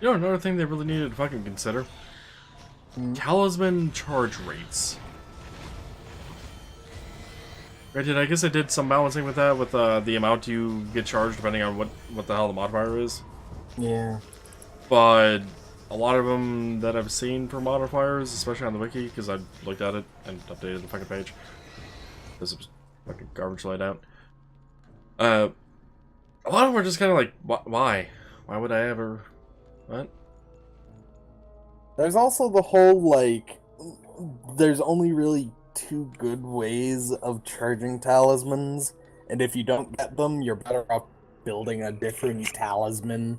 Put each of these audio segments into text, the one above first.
You know, another thing they really needed to fucking consider? Mm. Talisman charge rates. Granted, I guess I did some balancing with that, with the amount you get charged depending on what the hell the modifier is. Yeah. But a lot of them that I've seen for modifiers, especially on the wiki, because I looked at it and updated the fucking page, because it was fucking garbage laid out. A lot of them are just kind of like, why? Why would I ever? What? There's also the whole, like, there's only really two good ways of charging talismans, and if you don't get them, you're better off building a different talisman.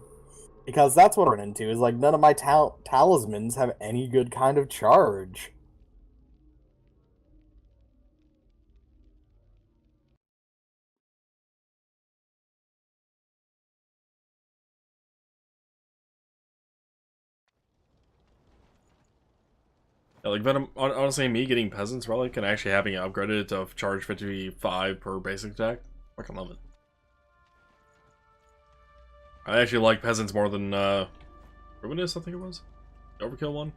Because that's what I'm into, is like, none of my talismans have any good kind of charge. Yeah, like Venom. Honestly, me getting Peasants Relic and actually having it upgraded to charge 55 per basic attack, I fucking love it. I actually like Peasants more than Ruinous, I think it was. The Overkill one.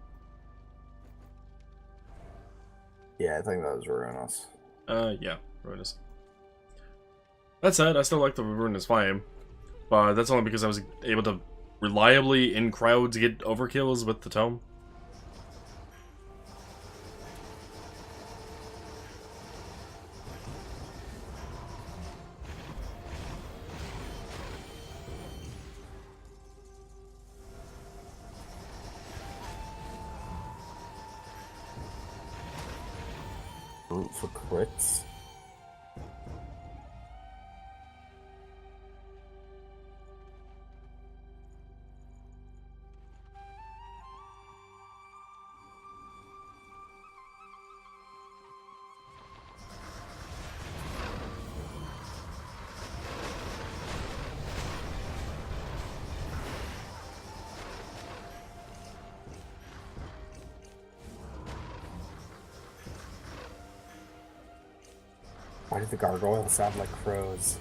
Yeah, I think that was Ruinous. Yeah, Ruinous. That said, I still like the Ruinous Flame, but that's only because I was able to reliably in crowds get overkills with the tome. Root for crits. Why do the gargoyles sound like crows?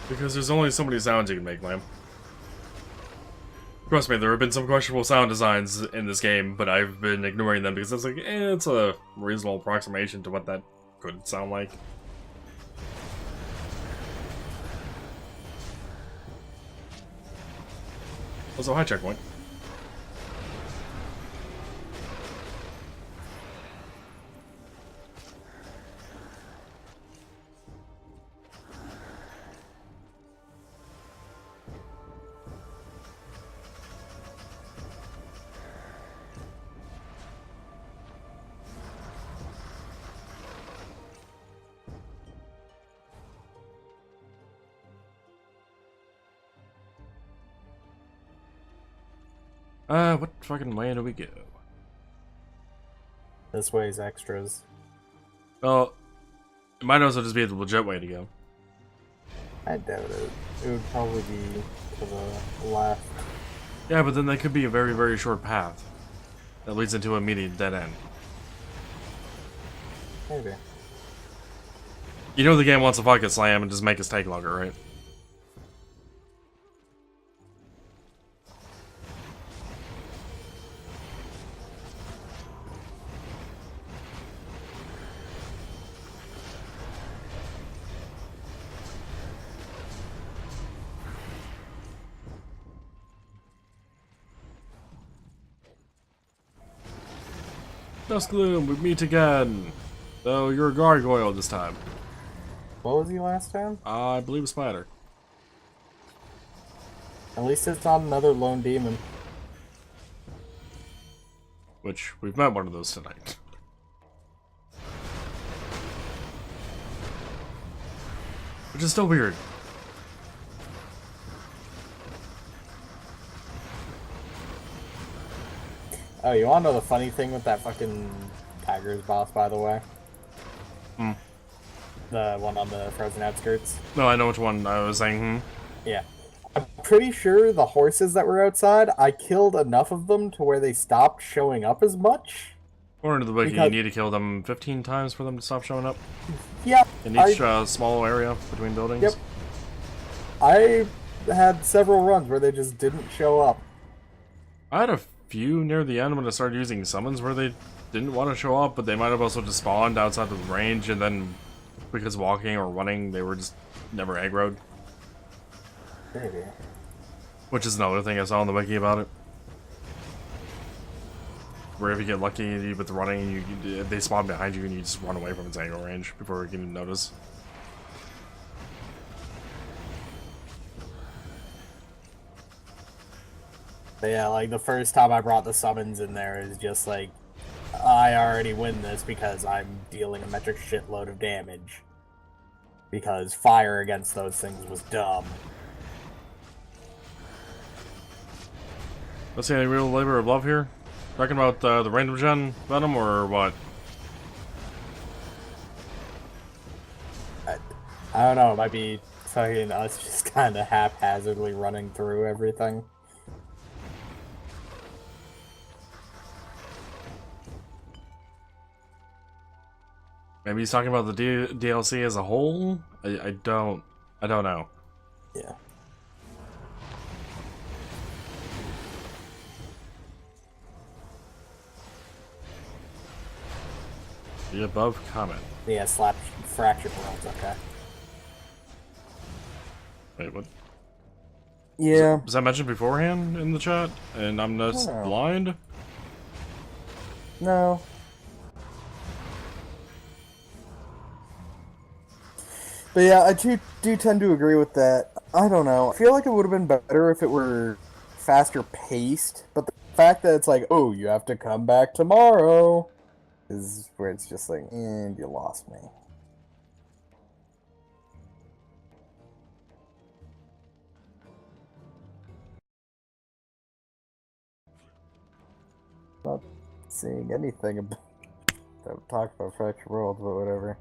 Because there's only so many sounds you can make, Lamb. Trust me, there have been some questionable sound designs in this game, but I've been ignoring them because it's like, it's a reasonable approximation to what that could sound like. Also, high checkpoint. What fucking way do we go? This way is extras. Well, it might also just be the legit way to go. I doubt it. It would probably be to the left. Yeah, but then that could be a very, very short path that leads into a immediate dead end. Maybe. You know the game wants to fuck it slam and just make us take longer, right? Duskgloom, we meet again. Though you're a gargoyle this time. What was he last time? I believe it's Splatter. At least it's not another lone demon. Which, we've met one of those tonight. Which is still weird. Oh, you wanna know the funny thing with that fucking Tiger's boss, by the way? Hmm. The one on the frozen outskirts? No, I know which one I was saying, Yeah. I'm pretty sure the horses that were outside, I killed enough of them to where they stopped showing up as much. According to the wiki, Because- you need to kill them 15 times for them to stop showing up. Yeah. In each small area between buildings. Yep. I had several runs where they just didn't show up. I had a few near the end when I started using summons where they didn't want to show up, but they might have also just spawned outside of the range, and then because walking or running, they were just never aggroed. Maybe. Which is another thing I saw on the wiki about it. Where if you get lucky with the running, they spawn behind you and you just run away from its aggro range before you can notice. But yeah, like the first time I brought the summons in there is just like, I already win this because I'm dealing a metric shitload of damage. Because fire against those things was dumb. Let's see any real labor of love here. Talking about the random gen Venom or what? I don't know, it might be fucking us just kind of haphazardly running through everything. Maybe he's talking about the DLC as a whole? I don't know. Yeah. The above comment. Yeah, slap fractured worlds, okay. Wait, what? Yeah. Was that mentioned beforehand in the chat? And I'm just blind? No. But yeah, I do tend to agree with that. I don't know. I feel like it would have been better if it were faster paced, but the fact that it's like, oh, you have to come back tomorrow, is where it's just like, and you lost me. Not seeing anything about that talk about Fractured Worlds, but whatever.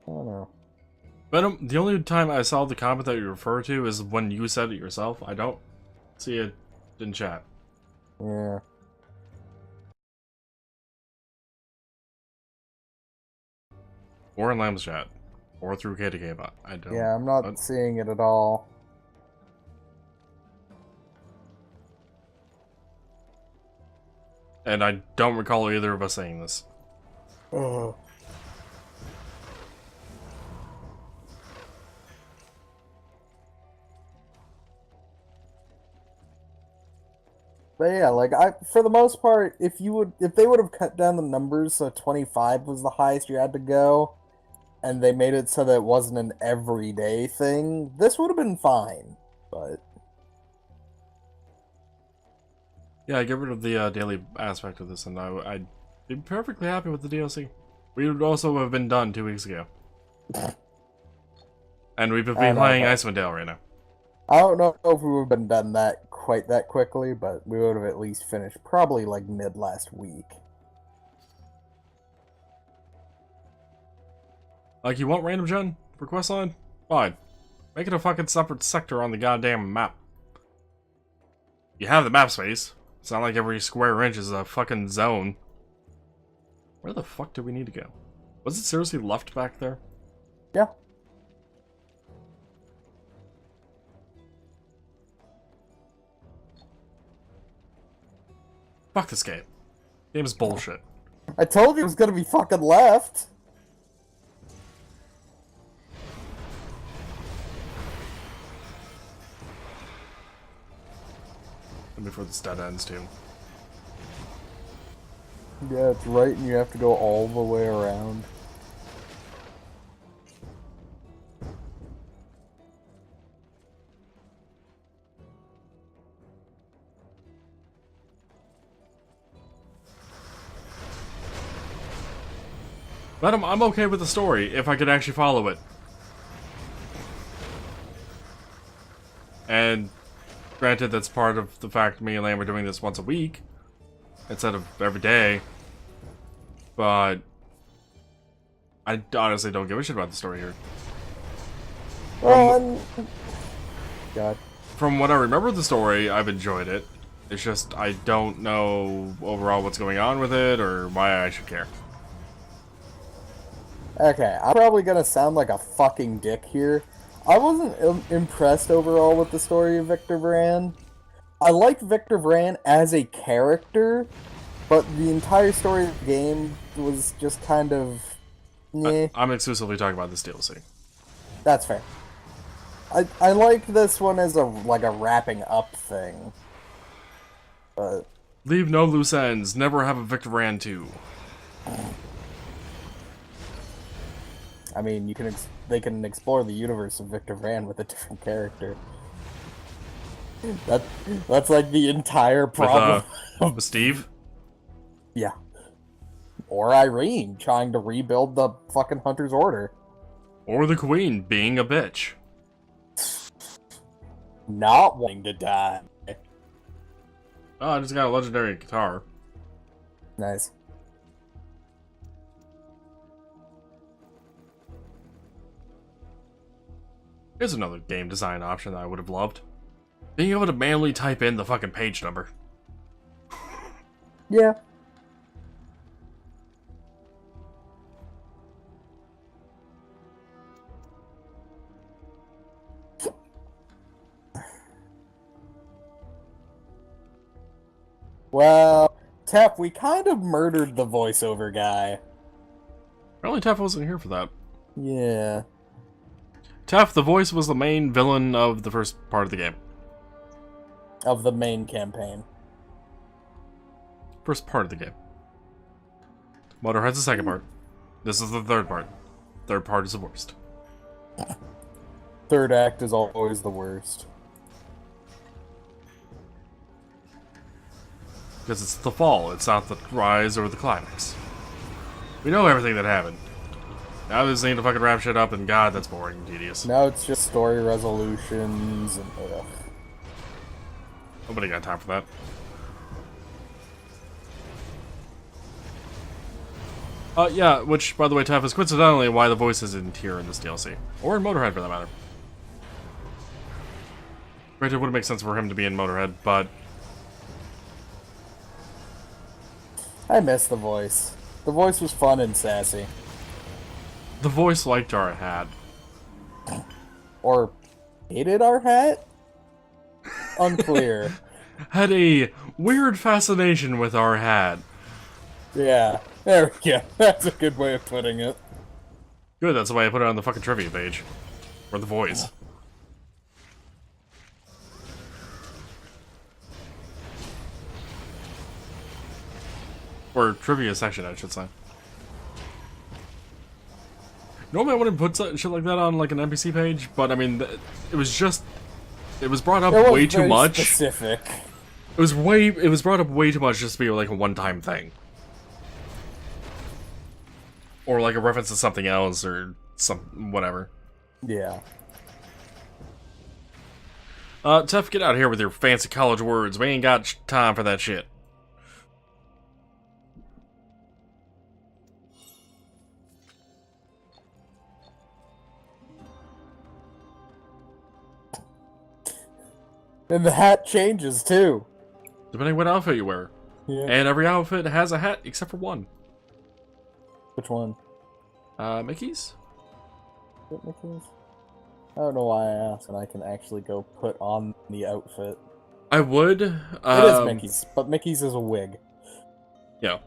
I don't know. Venom, the only time I saw the comment that you refer to is when you said it yourself. I don't see it in chat. Yeah. Or in Lamb's chat. Or through KTK bot. I don't. Yeah, I'm not seeing it at all. And I don't recall either of us saying this. Oh. But yeah, like for the most part, if they would have cut down the numbers so 25 was the highest you had to go, and they made it so that it wasn't an everyday thing, this would have been fine. But yeah, get rid of the daily aspect of this, and I'd be perfectly happy with the DLC. We would also have been done 2 weeks ago. And we've been playing Icewind Dale right now. I don't know if we would have been done quite that quickly, but we would have at least finished probably like mid last week. Like, you want random gen for questline? Fine. Make it a fucking separate sector on the goddamn map. You have the map space. It's not like every square inch is a fucking zone. Where the fuck do we need to go? Was it seriously left back there? Yeah. Fuck this game. Game is bullshit. I told you it was gonna be fucking left. And before this dead ends too. Yeah, it's right, and you have to go all the way around. But I'm okay with the story if I could actually follow it. And granted, that's part of the fact me and Lamb are doing this once a week instead of every day. But I honestly don't give a shit about the story here. God. From what I remember of the story, I've enjoyed it. It's just I don't know overall what's going on with it or why I should care. Okay, I'm probably gonna sound like a fucking dick here. I wasn't impressed overall with the story of Victor Vran. I like Victor Vran as a character, but the entire story of the game was just kind of... yeah. I'm exclusively talking about this DLC. That's fair. I like this one as a wrapping up thing. But Leave no loose ends. Never have a Victor Vran 2. I mean, they can explore the universe of Victor Vran with a different character. That's like the entire problem. With Steve? Yeah. Or Irene trying to rebuild the fucking Hunter's Order. Or the Queen being a bitch. Not wanting to die. Oh, I just got a legendary guitar. Nice. Here's another game design option that I would have loved. Being able to manually type in the fucking page number. Yeah. Well, Tep, we kind of murdered the voiceover guy. Apparently Tef wasn't here for that. Yeah. Tef, the voice, was the main villain of the first part of the game. Of the main campaign. First part of the game. Motorhead's the second part. This is the third part. Third part is the worst. Third act is always the worst. Because it's the fall, it's not the rise or the climax. We know everything that happened. Now they just need to fucking wrap shit up, and god, that's boring and tedious. Now it's just story resolutions and ugh. Nobody got time for that. Yeah, which, by the way, Tef, is coincidentally why the voice isn't here in this DLC. Or in Motorhead, for that matter. Granted, it wouldn't make sense for him to be in Motorhead, but... I miss the voice. The voice was fun and sassy. the voice liked our hat. Or hated our hat? Unclear. Had a weird fascination with our hat. Yeah, there we go. That's a good way of putting it. Good, that's why I put it on the fucking trivia page. Or the voice. Or trivia section, I should say. Normally I wouldn't put shit like that on like an NPC page, but I mean, it was just... It was brought up way too much. Specific. It was brought up way too much just to be like a one-time thing. Or like a reference to something else or some whatever. Yeah. Tef, get out of here with your fancy college words. We ain't got time for that shit. And the hat changes too. Depending what outfit you wear. Yeah. And every outfit has a hat except for one. Which one? Mickey's? Is it Mickey's? I don't know why I asked, and I can actually go put on the outfit. I would. It is Mickey's, but Mickey's is a wig. Yeah.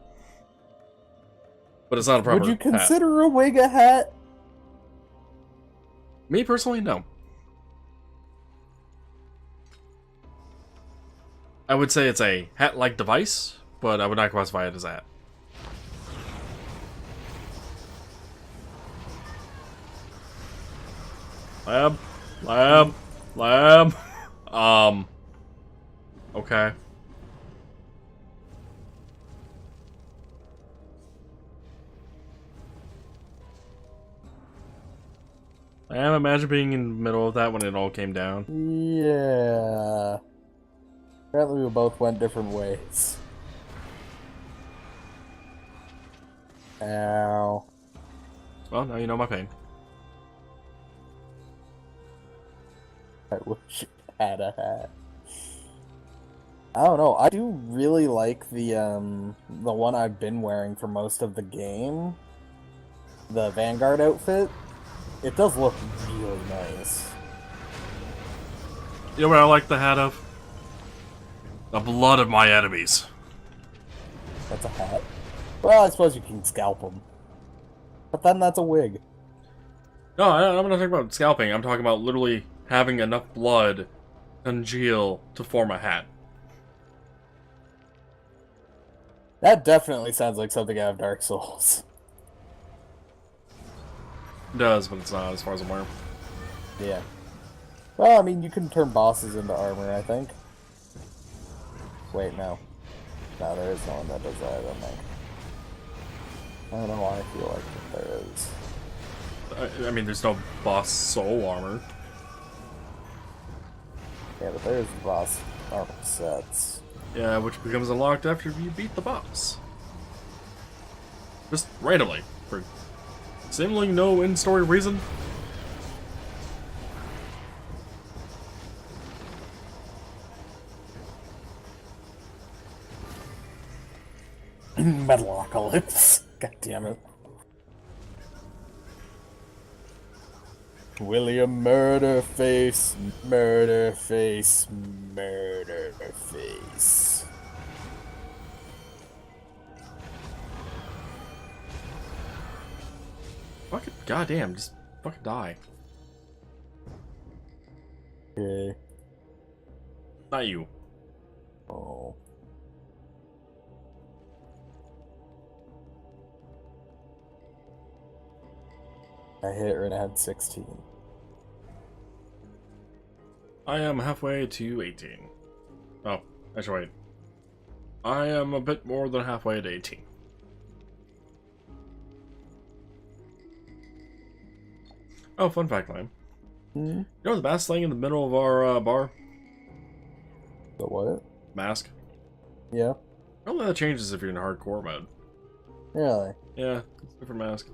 But it's not a proper Would you consider a wig a hat? Me personally, no. I would say it's a hat-like device, but I would not classify it as a hat. Lab. Okay. I imagine being in the middle of that when it all came down. Yeah. Apparently we both went different ways. Ow. Well, now you know my pain. I wish it had a hat. I don't know. I do really like the one I've been wearing for most of the game. The Vanguard outfit. It does look really nice. You know what I like the hat of? The blood of my enemies. That's a hat. Well, I suppose you can scalp them. But then that's a wig. No, I'm not talking about scalping. I'm talking about literally having enough blood congeal to form a hat. That definitely sounds like something out of Dark Souls. It does, but it's not as far as I'm aware. Yeah. Well, I mean, you can turn bosses into armor, I think. Wait, no. No, there is no one that does that, I don't think. I don't know why I feel like that there is. I mean, there's no boss soul armor. Yeah, but there's the boss armor sets. Yeah, which becomes unlocked after you beat the boss. Just randomly, for seemingly no in-story reason. Metalocalypse. God damn it. William Murderface, Murderface, Murderface. Fucking goddamn, just fucking die. Okay. Not you. Oh. I hit right at 16. I am halfway to 18. Oh, actually wait. I am a bit more than halfway to 18. Oh, fun fact, Lime. Hmm? You know the mask laying in the middle of our bar? The what? Mask? Yeah. Only that changes if you're in hardcore mode. Really? Yeah, it's a different mask.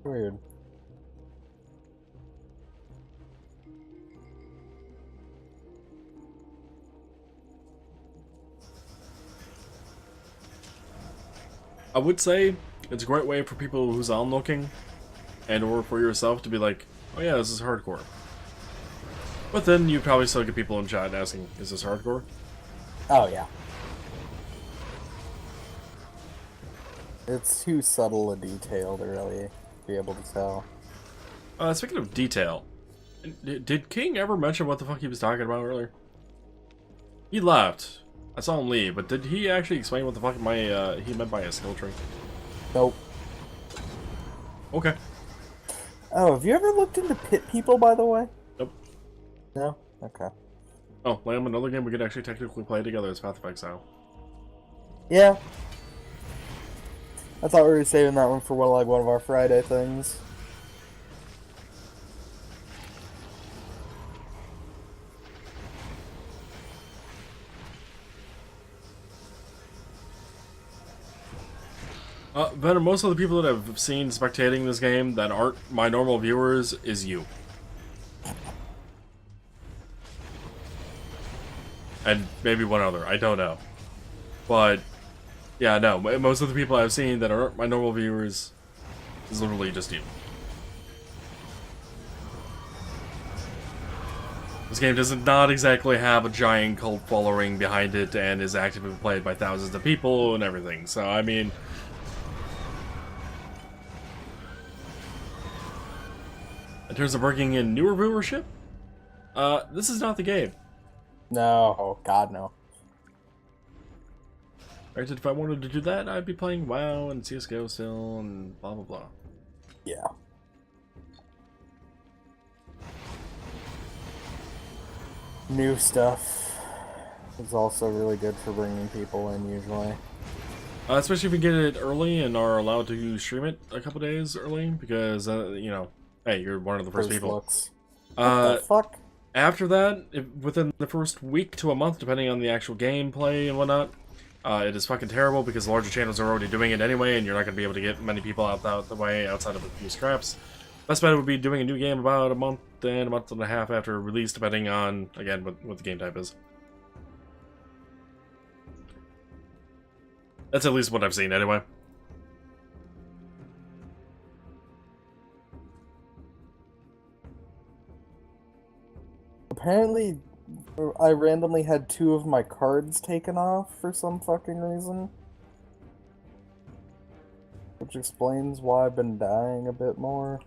Weird. I would say it's a great way for people who's onlooking and or for yourself to be like, oh yeah, this is hardcore. But then you probably still get people in chat asking, is this hardcore? Oh, yeah. It's too subtle a detail to really be able to tell. Speaking of detail, did King ever mention what the fuck he was talking about earlier? He left. I saw him leave, but did he actually explain what the fuck he meant by a skill tree? Nope. Okay. Oh, have you ever looked into pit people, by the way? Nope. No? Okay. Oh, Lamb, another game we could actually technically play together is Path of Exile. Yeah. I thought we were saving that one for one of our Friday things. Venom, most of the people that I've seen spectating this game that aren't my normal viewers is you. And maybe one other, I don't know. But, yeah, no, most of the people I've seen that aren't my normal viewers is literally just you. This game does not exactly have a giant cult following behind it and is actively played by thousands of people and everything, so I mean... In terms of bringing in newer viewership, this is not the game. No. Oh, God, no. Granted, if I wanted to do that, I'd be playing WoW and CSGO still and blah blah blah. Yeah. New stuff is also really good for bringing people in, usually. Especially if you get it early and are allowed to stream it a couple days early, because, you know, hey, you're one of the first people. Looks. What the fuck? After that, within the first week to a month, depending on the actual gameplay and whatnot, it is fucking terrible because larger channels are already doing it anyway, and you're not going to be able to get many people out the way outside of a few scraps. Best bet would be doing a new game about a month and a half after release, depending on, again, what the game type is. That's at least what I've seen, anyway. Apparently, I randomly had 2 of my cards taken off for some fucking reason. Which explains why I've been dying a bit more.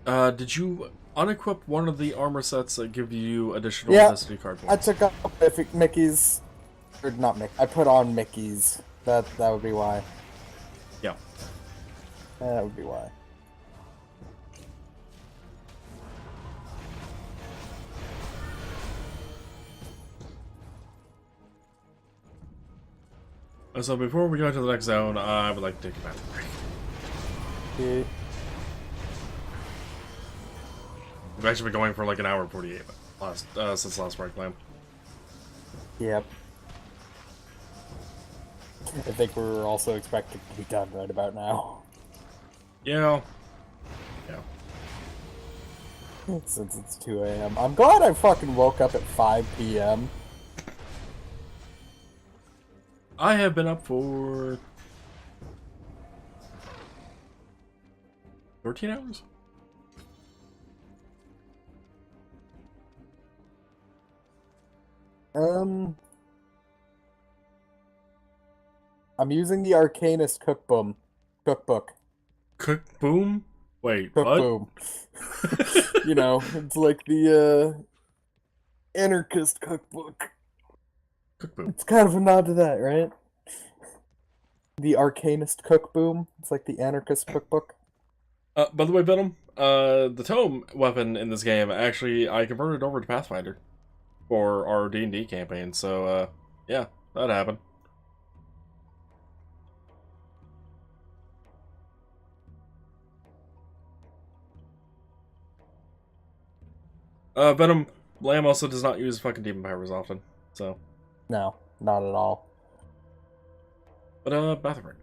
Did you unequip one of the armor sets that give you additional Yeah, Destiny card I points? took off Mickey's... Or not Mickey. I put on Mickey's. That would be why. Yeah. That would be why. So before we go to the next zone, I would like to take a bathroom break. Okay. We've actually been going for like an hour and 48 since last break plan. Yep. I think we're also expected to be done right about now. Yeah. Yeah. Since it's 2 a.m. I'm glad I fucking woke up at 5 p.m. I have been up for 13 hours? I'm using the Arcanist cookbook. Cook boom? Wait, Cook what? boom. You know, it's like the anarchist cookbook. Cook boom. It's kind of a nod to that, right? The Arcanist cookboom. It's like the anarchist cookbook. By the way, Venom, the tome weapon in this game, actually, I converted over to Pathfinder for our D&D campaign, so, yeah, that happened. Venom, Lamb also does not use fucking demon powers often, so. No, not at all. But, bathroom break.